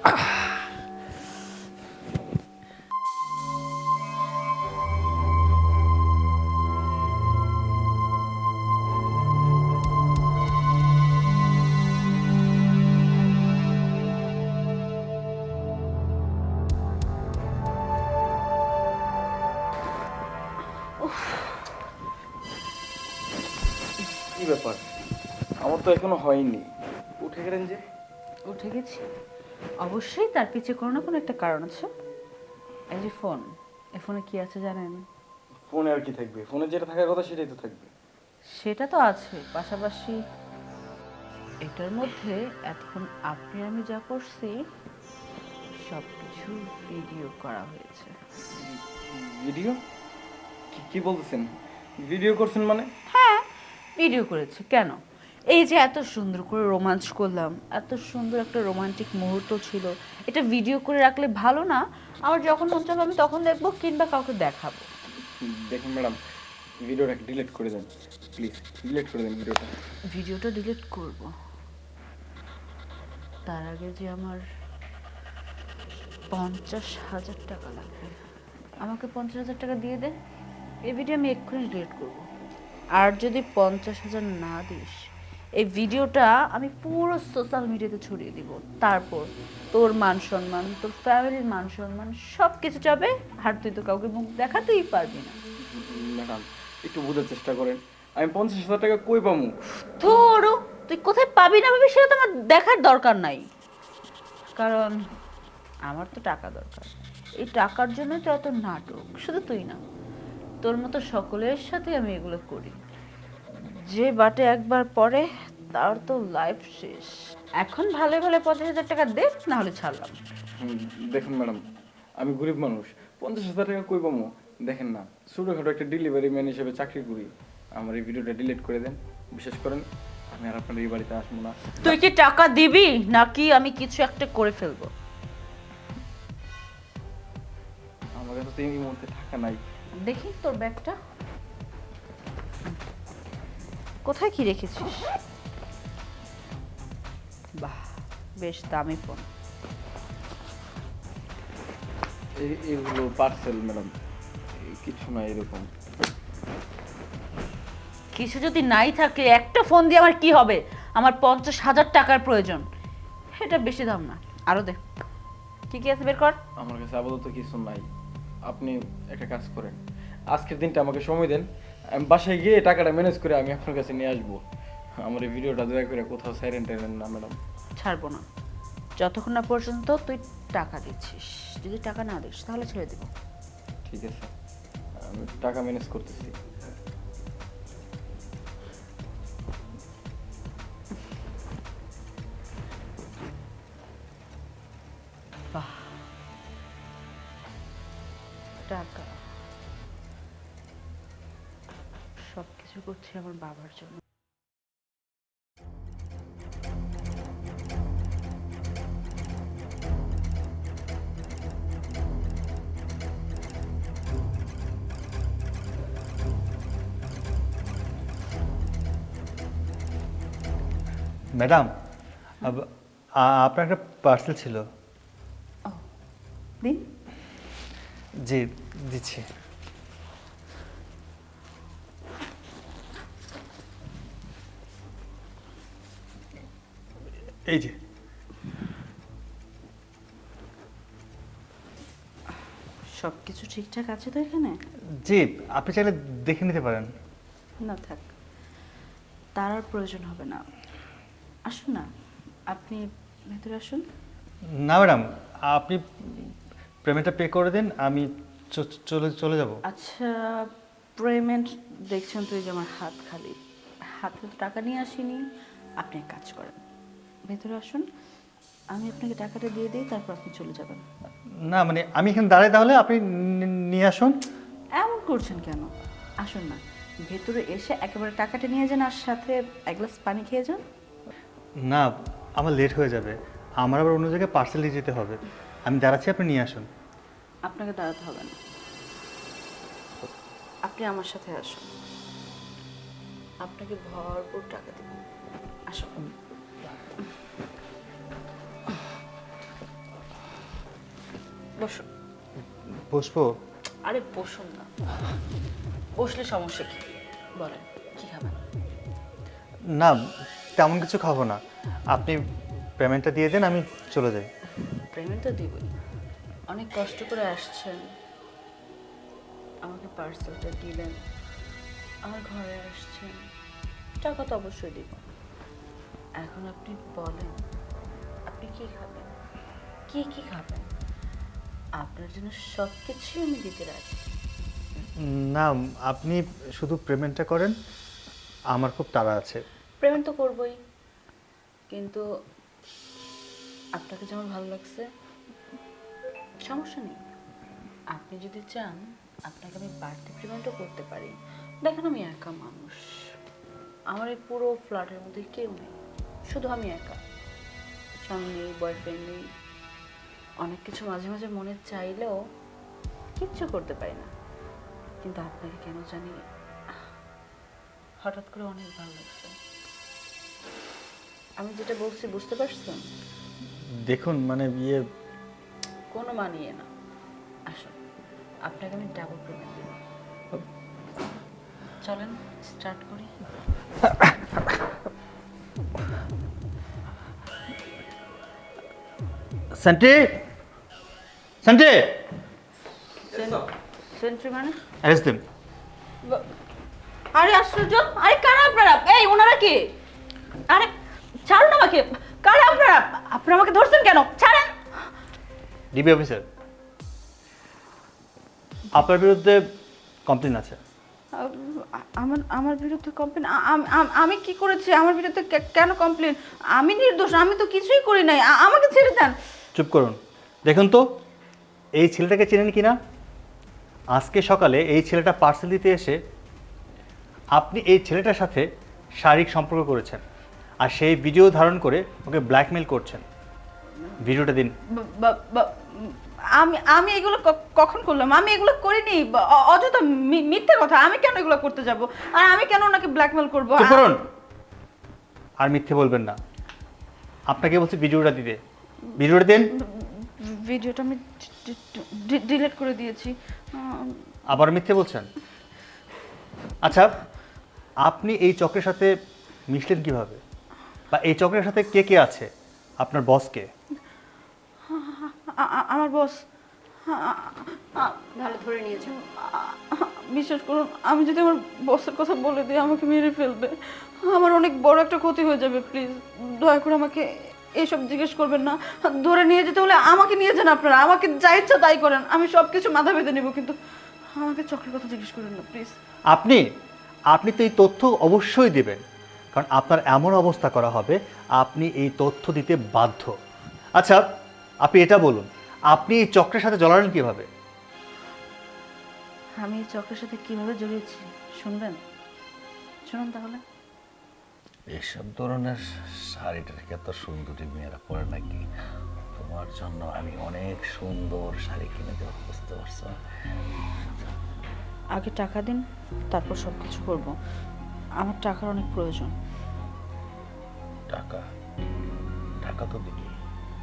কি ব্যাপার? আমার তো এখনো হয়নি। উঠে গেলেন যে? উঠে গেছি, অবশ্যই তার পিছে কোনো না কোনো একটা কারণ আছে। এই যে ফোন, এই ফোনে কি আছে জানেন? ফোনে আর কি থাকবে? ফোনে যেটা থাকার কথা সেটাই তো থাকবে। সেটা তো আছে, পাশাপাশি এটার মধ্যে এতক্ষণ আপনি আমি যা করছি সব কিছু ভিডিও করা হয়েছে। ভিডিও? কি বলতেছেন? ভিডিও করছেন মানে? হ্যাঁ, ভিডিও করেছি। কেন? এই যে এত সুন্দর করে রোমান্স করলাম, এত সুন্দর একটা রোমান্টিক মুহূর্ত ছিল, এটা ভিডিও করে রাখলে ভালো না? আমার যখন মন চাবে আমি তখন দেখবো, কিংবা কাউকে দেখাবো। দেখুন ম্যাডাম, ভিডিওটা ডিলিট করে দেন প্লিজ। ডিলিট করে দেন ভিডিওটা। ভিডিওটা ডিলিট করব, তার আগে যে আমার 50,000 টাকা লাগবে। আমাকে 50,000 টাকা দিয়ে দে, এই ভিডিও আমি এক্ষুনি ডিলিট করব। আর যদি 50,000 না দিস, এই ভিডিওটা আমি পুরো সোশ্যাল মিডিয়াতে ছড়িয়ে দিব। তারপর তোর মান সম্মান, তোর ফ্যামিলির মান সম্মান সব কিছু যাবে, আর তুই তো কাউকে মুখ দেখাতেই পারবি না। ম্যাডাম, একটু বোঝার চেষ্টা করেন। আমি 50,000 টাকা কই পাবো? ধরো, তুই কোথায় পাবি না পাবি সেটা তো আমার দেখার দরকার নাই, কারণ আমার তো টাকা দরকার। এই টাকার জন্যই তো এত নাটক। শুধু তুই না, তোর মতো সকলের সাথে আমি এগুলো করি। যে বাটে একবার পড়ে তার তো লাইফ শেষ। এখন ভালো ভালো 50,000 টাকা দে, না হলে ছাড়লাম। হুম, দেখুন ম্যাডাম, আমি গরিব মানুষ। 50,000 টাকা কই পাবো? দেখেন না, ছোটোখাটো একটা ডেলিভারি ম্যান হিসেবে চাকরি করি। আমার এই ভিডিওটা ডিলিট করে দেন। বিশেষ করেন, আমি আর আপনার এই বাড়িতে আসবো না। তুই কি টাকা দিবি নাকি আমি কিছু একটা করে ফেলবো? আমার কাছে তো এই মুহূর্তে টাকা নাই। দেখি তোর ব্যাগটা কোথায়, কি রেখেছিস? বাহ, বেশ দামি ফোন। এগুলো পার্সেল ম্যাডাম, কিছু না এরকম। কিছু যদি নাই থাকে, একটা ফোন দিয়ে আমার কি হবে? আমার 50,000 টাকার প্রয়োজন। এটা বেশি দাম না, আরো দে। কি কি আছে বের কর। আমার কাছে আপাতত কিছু নাই। আপনি একটা কাজ করেন, আজকের দিনটা আমাকে সময় দেন। আমি বাসায় গিয়ে টাকাটা ম্যানেজ করে আমি আপনার কাছে নিয়ে আসবো। আমার এই ভিডিওটা দয়া করে কোথাও সাইলেন্ট টাইলেন্ট না ম্যাডাম। ছাড়বো না যতক্ষণ না পর্যন্ত তুই টাকা দিচ্ছিস। যদি টাকা না দিস তাহলে ছেড়ে দিব। ঠিক আছে, আমি টাকা ম্যানেজ করতেছি। বাহ, টাকা সব কিছু করছি আমার বাবার জন্য। ম্যাডাম, আপনার একটা পার্সেল ছিল। ও, দিন। জি, দিচ্ছি। এই যে। সব কিছু ঠিকঠাক আছে তো এখানে? জি, আপনি চাইলে দেখে নিতে পারেন। না থাক, তার আর প্রয়োজন হবে না। আসুন না, আপনি ভেতরে আসুন। না ম্যাডাম, আপনি পেমেন্টটা পে করে দিন, আমি চলে চলে যাব। আচ্ছা, পেমেন্ট দেখছেন তো, এই যে আমার হাত খালি, হাতে তো টাকা নিয়ে আসিনি। আপনি এক কাজ করেন, ভেতরে আসুন, আমি আপনাকে টাকাটা দিয়ে দিই, তারপর আপনি চলে যাবেন। না মানে আমি এখানে দাঁড়াই, তাহলে আপনি নিয়ে আসুন। এমন করছেন কেন? আসুন না, ভেতরে এসে একেবারে টাকাটা নিয়ে যান, আর সাথে এক গ্লাস পানি খেয়ে যান। না, আমার লেট হয়ে যাবে, আমার আবার অন্য জায়গায় পার্সেল দিয়ে যেতে হবে। আমি দাঁড়াচ্ছি, আপনি নিয়ে আসুন। আপনাকে দাঁড়াতে হবে না, আপনি আমার সাথে আসুন, আপনাকে ভরপুর টাকা দেব। আসুন। বসুন। বসবো? আরে বসুন না, বসলে সমস্যা কি বলেন, কি খাবেন? না, তেমন কিছু খাবো না। আপনি পেমেন্টটা দিয়ে দেন, আমি চলে যাই। পেমেন্ট তো দিবই, অনেক কষ্ট করে আসছেন, আমাকে পার্সেলটা দিলেন, আমার ঘরে আসছেন, টাকা তো অবশ্যই দিব। এখন আপনি বলেন আপনি কি খাবেন, কি কি খাবেন? আপনার জন্য সব কিছুই আমি দিতে রাজি। না, আপনি শুধু পেমেন্টটা করেন, আমার খুব তাড়া আছে। পেমেন্ট তো করবই, কিন্তু আপনাকে যেমন ভালো লাগছে সমস্যা নেই। আপনি যদি চান আপনাকে আমি বাড়তি পেমেন্টও করতে পারি। দেখেন আমি একা মানুষ, আমার এই পুরো ফ্ল্যাটের মধ্যে কেউ নেই, শুধু আমি একা। স্বামী নেই, বয়ফ্রেন্ড নেই, অনেক কিছু মাঝে মাঝে মনে চাইলেও কিচ্ছু করতে পারি না। কিন্তু আপনাকে কেন জানি হঠাৎ করে অনেক ভালো লাগছে। আমি যেটা বলছি বুঝতে পারছেন? দেখুন মানে কোনো মানিয়ে না, আসুন আপনাকে আমি ডাবল পেমেন্ট দেব। চলেন স্টার্ট করি। সেন্টি, সেন্টি, সেন্ট্রি মানে? Arrest them. আরে আশ্চর্য, আরে কারা আপনারা? এই ওনারা কি? আরে ছাড়ুন আমাকে, কারা আপনারা? আপনারা আমাকে ধরছেন কেন? ছাড়েন। ডিবি অফিসার, আপনার বিরুদ্ধে কমপ্লেন আছে। আমার আমার বিরুদ্ধে কমপ্লেন? আমি কি করেছি? আমার বিরুদ্ধে কেন কমপ্লেন? আমি নির্দোষ, আমি তো কিছুই করি নাই, আমাকে ছেড়ে দেন। চুপ করুন। দেখুন তো এই ছেলেটাকে চেনেন কি না? আজকে সকালে এই ছেলেটা পার্সেল দিতে এসে আপনি এই ছেলেটার সাথে শারীরিক সম্পর্ক করেছেন, আর সেই ভিডিও ধারণ করে ওকে ব্ল্যাকমেল করছেন। ভিডিওটা দিন। আমি আমি এগুলো কখন করলাম? আমি এগুলো করিনি, অযথা মিথ্যে কথা। আমি কেন এগুলো করতে যাব? আর আমি কেন ওনাকে ব্ল্যাকমেল করব? চুপ করুন, আর মিথ্যে বলবেন না। আপনাকে বলছি ভিডিওটা দিতে। ভিডিওটা দিন। ভিডিওটা আমি ডিলিট করে দিয়েছি। আবার মিথ্যে বলছেন? আচ্ছা, আপনি এই চক্রের সাথে মিশলেন কিভাবে, বা এই চক্রের সাথে কে কে আছে? আপনার বসকে? আমার বস ভালো ধরে নিয়েছো। বিশ্বাস করুন, আমি যদি আমার বসের কথা বলে দিই আমাকে মেরে ফেলবে। আমার অনেক বড় একটা ক্ষতি হয়ে যাবে। প্লিজ দয়া করে আমাকে এইসব জিজ্ঞেস করবেন না। ধরে নিয়ে যেতে হলে আমাকে নিয়ে যান আপনারা, আমাকে যা ইচ্ছা তাই করেন, আমি সব কিছু মাথা বেঁধে নেব, কিন্তু আমাকে চক্রের কথা জিজ্ঞেস করেন না প্লিজ। আপনি আপনি তো এই তথ্য অবশ্যই দেবেন, কারণ আপনার এমন অবস্থা করা হবে আপনি এই তথ্য দিতে বাধ্য। আচ্ছা, আপনি এটা বলুন, আপনি এই চক্রের সাথে জড়ালেন কিভাবে? আমি এই চক্রের সাথে কিভাবে জড়িয়েছি শুনবেন? শুনুন তাহলে। এসব ধরনের শাড়িটাকে এত সুন্দরী মেয়েরা পরে নাকি? তোমার জন্য আমি অনেক সুন্দর শাড়ি কিনে দেবো, বুঝতে পারছো? আগে টাকা দিন, তারপর সব কিছু করবো। আমার টাকার অনেক প্রয়োজন। টাকা? টাকা তো দিবি।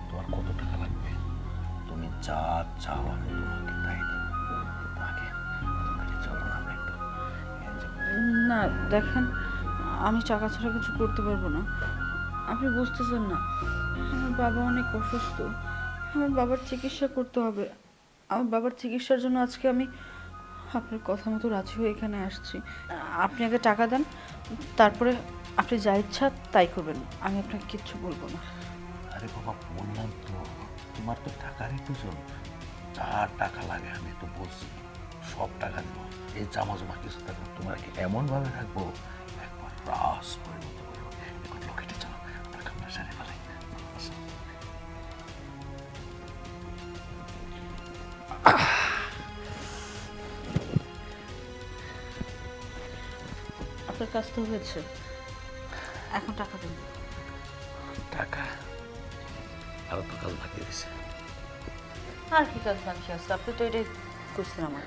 তোমার কত টাকা লাগবে? তুমি যা চাও আমি তোমাকে তাই দেবো। কিন্তু আগে তোমাকে চলো না, আমরা একটু enjoy করি। না দেখেন, আমি টাকা ছাড়া কিছু করতে পারবো না। আপনি বুঝতেছেন না, আমার বাবা অনেক অসুস্থ, আমার বাবার চিকিৎসা করতে হবে। আমার বাবার চিকিৎসার জন্য আজকে আমি আপনার কথা মতো রাজি হয়ে এখানে আসছি। আপনি আগে টাকা দেন, তারপরে আপনি যা ইচ্ছা তাই করবেন, আমি আপনাকে কিচ্ছু বলবো না। আরে বাবা, বললাম তো তোমার তো টাকারই প্রয়োজন। যা টাকা লাগে আমি তো বলছি, সব টাকা দেবো। এই জামা জমা কিছু থাকবে তোমাকে এমনভাবে রাখবো, একবার রাস পরিণত করবো। এখন লোকেটে চলো, আমরা খাবার সারে ফেলাই। আপনার কাজ তো হয়েছে, এখন টাকা দিন। টাকা আরো তো কাজ বাকি দিছে। আর কি কাজ বাকি আছে? আপনি তো এটাই করছেন আমার।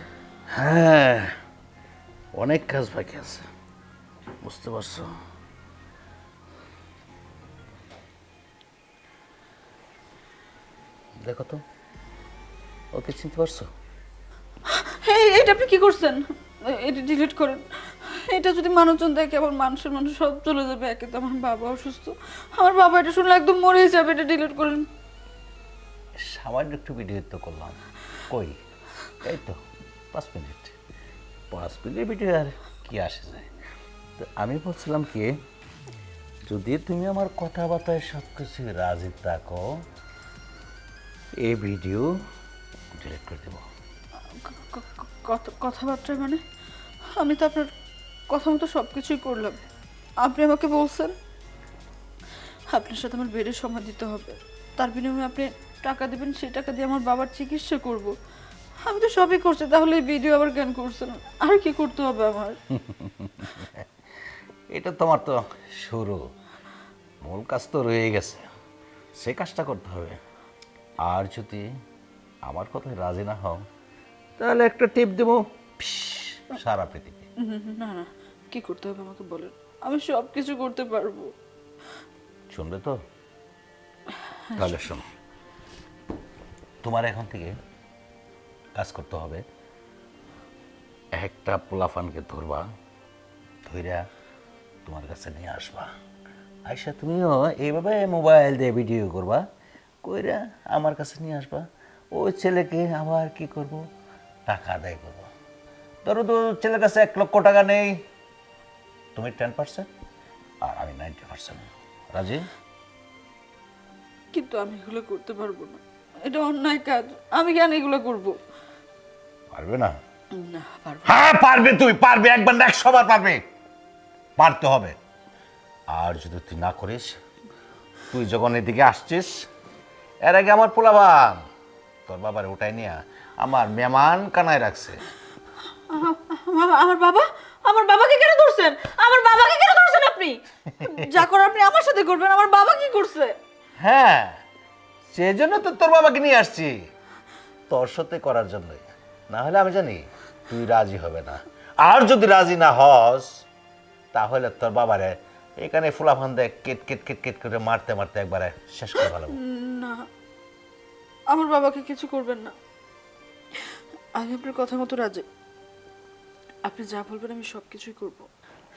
হ্যাঁ, অনেক কাজ বাকি আছে, বুঝতে পারছো? দেখো তো, ওকে চিনতে পারছো? এটা আপনি কি করছেন? এটা ডিলিট করেন। এটা যদি মানুষজন দেখে আমার মানুষের মানুষ সব চলে যাবে। একে তো আমার বাবা অসুস্থ, আমার বাবা এটা শুনলে একদম মরেই যাবে। এটা ডিলিট করেন। সামান্য একটু ভিডিও তো করলাম, কই এই তো 5 মিনিট, 5 মিনিট ভিডিও আর কি আসে যায়। তো আমি বলছিলাম কি, যদি তুমি আমার কথাবার্তায় সব কিছু রাজি থাকো, এই ভিডিও ডিলিট করে দেবো। কথাবার্তা মানে? আমি তো আপনার কথা মতো সব কিছুই করলাম। আপনি আমাকে বলছেন আপনার সাথে আমার বেডের সময় দিতে হবে, তার বিনিময়ে আপনি টাকা দেবেন, সেই টাকা দিয়ে আমার বাবার চিকিৎসা করব। আমি তো সবই করছি, তাহলে এই ভিডিও আবার কেন করছেন? আর কি করতে হবে আমার? এটা তোমার তো শুরু, মূল কাজ তো রয়ে গেছে, সে কাজটা করতে হবে। আর যদি আমার কথায় রাজি না হও, তাহলে একটা টিপ দেবো, সারা পৃথিবী। না না, কি করতে হবে আমাকে বলেন, আমি সব কিছু করতে পারবো। শুনবে তো? তাহলে শোনো, তোমার এখন থেকে কাজ করতে হবে, একটা পোলাফানকে ধরবা, ধইরা তোমার কাছে নিয়ে আসবা। আইসা তুমিও এইভাবে মোবাইল দিয়ে ভিডিও করবা, কইরা আমার কাছে নিয়ে আসবা। ওই ছেলেকে আবার কি করব, টাকা আদায় করবো। ধরো তো ছেলের কাছে 1 লক্ষ টাকা নেই, তুমি 10% আর আমি 90%। রাজি? কিন্তু আমি এগুলো করতে পারবো না, এটা অন্যায় কাজ। আমি কেন এগুলো করবো? পারবে না? না, পারবো না। হ্যাঁ পারবে, তুই পারবে, একবার না 100 বার পারবে, পারতে হবে। আর যদি তুই না করিস, তুই যখন এদিকে আসছিস, এর আগে আমার পোলাবান তোর বাবার ওটাই নিয়ে আমার মেহমান কানায় রাখছে। আমার বাবা, আমার বাবাকে কেন ধরছেন? আমার বাবাকে কেন ধরছেন আপনি? যা করার আপনি আমার সাথে করবেন। আমার বাবা কি করছে? হ্যাঁ, সেই জন্য তো তোর বাবাকে নিয়ে আসছি, তোর সাথে করার জন্য। না হলে আমি জানি তুই রাজি হবে না। আর যদি রাজি না হস, তাহলে তোর বাবারে এখানে ফুলাফান দেয় কেট কেট কেট কেট করে মারতে মারতে একবারে শেষ করে ভালো। না, আমার বাবাকে কিছু করবেন না। আমি আপনার কথা মতো রাজি। আপনি যা বলবেন আমি সব কিছুই করব।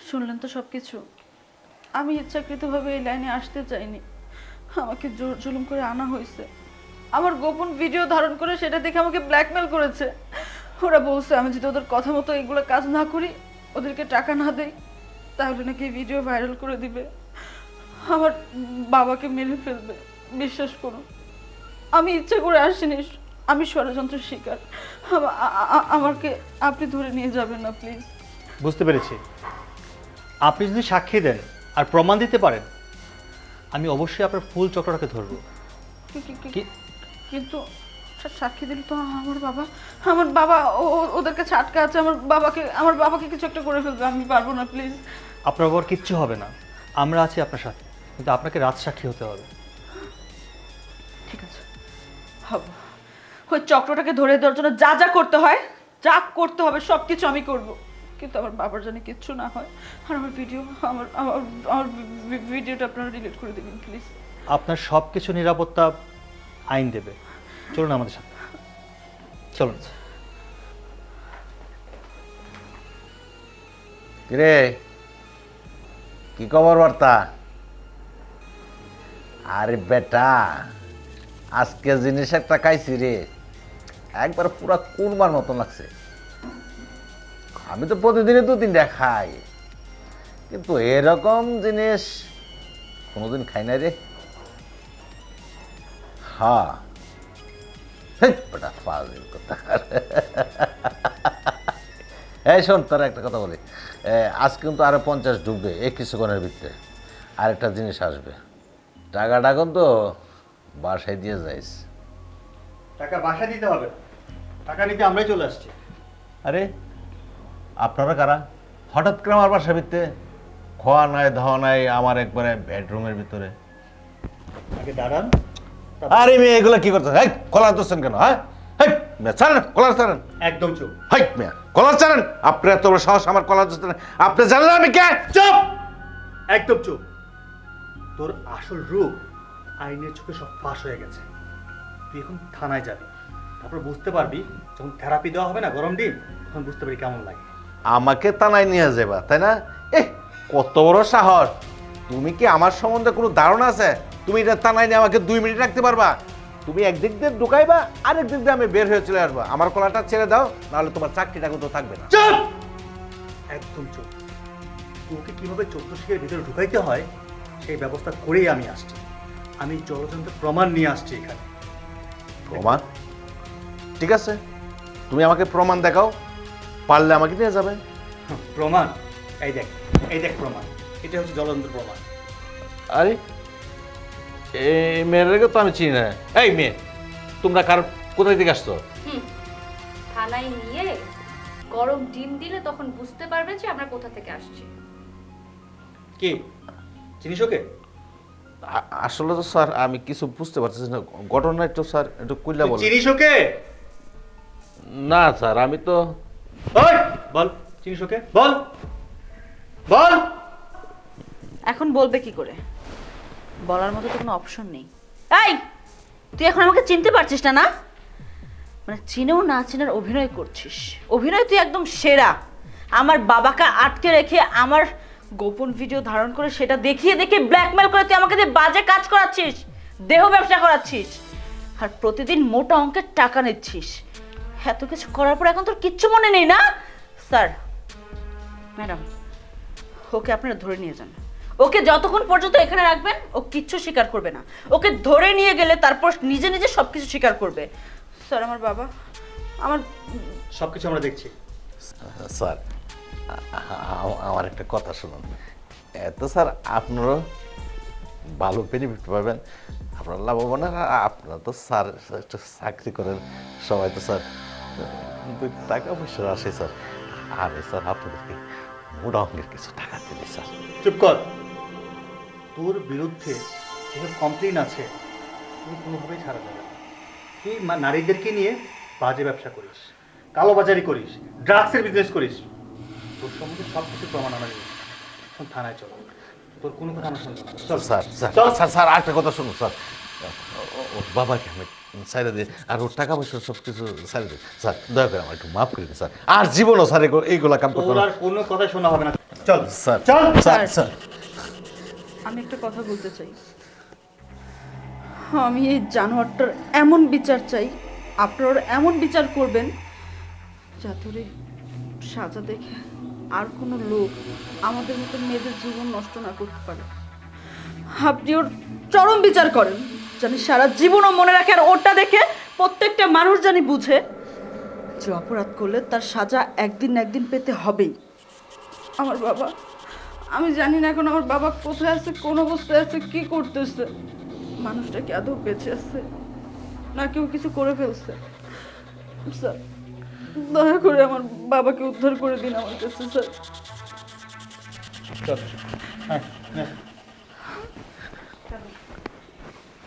শুনলেন তো সব কিছু? আমি ইচ্ছাকৃতভাবে এই লাইনে আসতে চাইনি, আমাকে জোর জুলুম করে আনা হয়েছে। আমার গোপন ভিডিও ধারণ করে সেটা দেখে আমাকে ব্ল্যাকমেল করেছে। ওরা বলছে আমি যদি ওদের কথা মতো এগুলো কাজ না করি, ওদেরকে টাকা না দেই, তাহলে নাকি ভিডিও ভাইরাল করে দিবে, আমার বাবাকে মেরে ফেলবে। বিশ্বাস করুন, আমি ইচ্ছে করে আসিনি, আমি ষড়যন্ত্রের শিকার। আমাকে আপনি ধরে নিয়ে যাবেন না প্লিজ। বুঝতে পেরেছি। আপনি যদি সাক্ষী দেন আর প্রমাণ দিতে পারেন, আমি অবশ্যই আপনার ফুল চক্রটাকে ধরবো। কি- কিন্তু সাক্ষী দিলে তো আমার বাবা ওদের কাছে আটকা আছে। আমার বাবাকে কিছু একটা করে ফেলবে। আমি পারবো না, প্লিজ। আপনার বাবার কিচ্ছু হবে না, আমরা আছি আপনার সাথে, কিন্তু আপনাকে রাত সাক্ষী হতে হবে। ঠিক আছে, হব। ওই চক্রটাকে ধরে দেওয়ার জন্য যা যা করতে হয়, যা করতে হবে সব কিছু আমি করব, কিন্তু আমার বাবার জানি কিচ্ছু না হয়। আর আমার ভিডিও, আমার আমার আমার ভিডিওটা আপনারা ডিলিট করে দেবেন প্লিজ। আপনার সব কিছু নিরাপত্তা আইন দেবে। চলুন আমাদের সাথে, চলুন। কিরে, কি খবর বার্তা? আরে বেটা, আজকে জিনিস একটা খাইছি রে, একবার পুরা কুরমার মতন লাগছে। আমি তো প্রতিদিনই 2-3টা খাই, কিন্তু এরকম জিনিস কোনোদিন খাই না রে। হ্যাঁ, বেটা ফাজিল কথা। এই শোন, তোর একটা কথা বলি, আজ কিন্তু আরো 50 ঢুকবে এই কিছুক্ষণের ভিতরে। আরেকটা জিনিস আসবে, টাকাটা কিন্তু বাসায় দিয়ে যাইস। টাকা বাসায় দিতে হবে, টাকা নিতে আমরাই চলে আসছি। আরে আপনারা কারা? হঠাৎ করে আমার বাসার ভিতরে, খাওয়া নাই ধাওয়া নাই, আমার একবারে বেডরুমের ভিতরে। আগে দাঁড়ান। আরে মেয়ে, এগুলো কি করতে? হ্যাঁ, কলার ধরছেন কেন? হ্যাঁ, ছাড়েন কলার, ছাড়েন একদম চুপ। হাই মেয়া, কলার ছাড়েন। আপনার এত বড় সাহস আমার কলার ধরছেন? আপনি জানেন আমি কে? চুপ, একদম চুপ। তোর আসল রূপ আইনের চোখে সব ফাঁস হয়ে গেছে। তুই এখন থানায় যাবি, তারপর বুঝতে পারবি, যখন থেরাপি দেওয়া হবে না গরম ডিম, তখন বুঝতে পারবি কেমন লাগে। আমাকে তানায় নিয়ে যাবা তাই না? কত বড় সাহস! তুমি কি আমার সম্বন্ধে কোনো ধারণা আছে? তুমি এটা তানায় নিয়ে আমাকে 2 মিনিট রাখতে পারবা? তুমি একদিক দিয়ে ঢুকাইবা, আরেক দিক দিয়ে আমি বের হয়ে চলে আসবো। আমার কলাটা ছেড়ে দাও, নাহলে তোমার চাকরিটা কিন্তু থাকবে না। চুপ! একদম চুপ। তোকে কিভাবে 14 শিখের ভিতরে ঢুকাইতে হয় সেই ব্যবস্থা করেই আমি আসছি। আমি জলযন্ত্রের প্রমাণ নিয়ে আসছি এখানে। প্রমাণ? ঠিক আছে, তুমি আমাকে প্রমাণ দেখাও, পারলে আমাকে নিয়ে যাবে। প্রমাণ? এই দেখ, এই দেখ প্রমাণ। এটা হচ্ছে জলযন্ত্র প্রমাণ। আরে এই মেয়েটাকে তো আমি চিনি না। এই মেয়ে, তোমরা কার কোথায় থেকে আসছো? থানায় নিয়ে গরম ডিম দিলে তখন বুঝতে পারবে যে আমরা কোথা থেকে আসছি। কি চিনিস ওকে? আসলে তো স্যার আমি কিছু বুঝতে পারতেছি না, ঘটনা একটু স্যার একটু কইলা বল। চিনিস ওকে? না স্যার, আমি তো ওই বল, চিনিস ওকে? বল বল। এখন বলবে কি করে? বলার মতো তো কোনো অপশন নেই। এই, তুই এখন আমাকে চিনতে পারছিস না? না মানে চিনেও না চিনার অভিনয় করছিস। অভিনয় তুই একদম সেরা। আমার বাবাকে আটকে রেখে আমার গোপন ভিডিও ধারণ করে সেটা দেখিয়ে দেখিয়ে ব্ল্যাকমেল করে তুই আমাকে দিয়ে বাজে কাজ করাচ্ছিস, দেহ ব্যবসা করাচ্ছিস, আর প্রতিদিন মোটা অঙ্কের টাকা নিচ্ছিস। এত কিছু করার পর এখন তোর কিচ্ছু মনে নেই না? স্যার, ম্যাডাম, ওকে আপনারা ধরে নিয়ে যান। ওকে যতক্ষণ পর্যন্ত এখানে রাখবেন ও কিচ্ছু স্বীকার করবে না। ওকে ধরে নিয়ে গেলে তারপর নিজে নিজে সবকিছু স্বীকার করবে। স্যার, আমার বাবা, আমার সবকিছু আমরা দেখছি। স্যার আমার একটা কথা শুনুন। এত স্যার আপনারও ভালো বেনিফিট পাবেন, আপনার লাভবান। আপনারা তো স্যার একটা চাকরি করেন, সবাই তো স্যার টাকা পয়সা আসে স্যার। আমি স্যার আপনাদেরকে মোটা অঙ্কের কিছু টাকা দিই স্যার। চুপ কর। তোর বিরুদ্ধে যেসব কমপ্লেন আছে তুই কোনোভাবেই ছাড়া যাবে না। তুই নারীদেরকে নিয়ে বাজে ব্যবসা করিস, কালোবাজারি করিস, ড্রাগসের বিজনেস করিস। তোর সম্বন্ধে সব কিছু প্রমাণ আমরা নিয়েছি। এখন থানায় চল, তোর কোনো কথা আমরা শুনবো না। চল স্যার স্যার চল। স্যার স্যার আরেকটা কথা শুনুন স্যার। ওর বাবাকে আমি সাইডে দিয়ে আর ওর টাকা পয়সা সব কিছু সাইডে দিই স্যার। দয়া করে আমার একটু মাফ করে দিন স্যার। আর জীবনও স্যার এইগুলা কাম করতে তোর না। আর কোনো কথা শোনা হবে না। চল স্যার চল। স্যার স্যার আমি একটা কথা বলতে চাই। আমি এই জানোয়ারটার এমন বিচার চাই, আপনারা এমন বিচার করবেন যাতে ওর এই সাজা দেখে আর কোনো লোক আমাদের মতো মেয়েদের জীবন নষ্ট না করতে পারে। আপনি ওর চরম বিচার করেন, জানি সারা জীবনও মনে রাখে, আর ওটা দেখে প্রত্যেকটা মানুষ জানি বুঝে যে অপরাধ করলে তার সাজা একদিন না একদিন পেতে হবেই। আমার বাবা, আমি জানি না এখন আমার বাবা কোথায় আছে, কোন অবস্থায় আছে, কি করতেছে। মানুষটা কি আদৌ বেঁচে আছে না কেউ কিছু করে ফেলছে? স্যার, দয়া করে আমার বাবাকে উদ্ধার করে দিন আমার কাছে। স্যার, চল। হ্যাঁ হ্যাঁ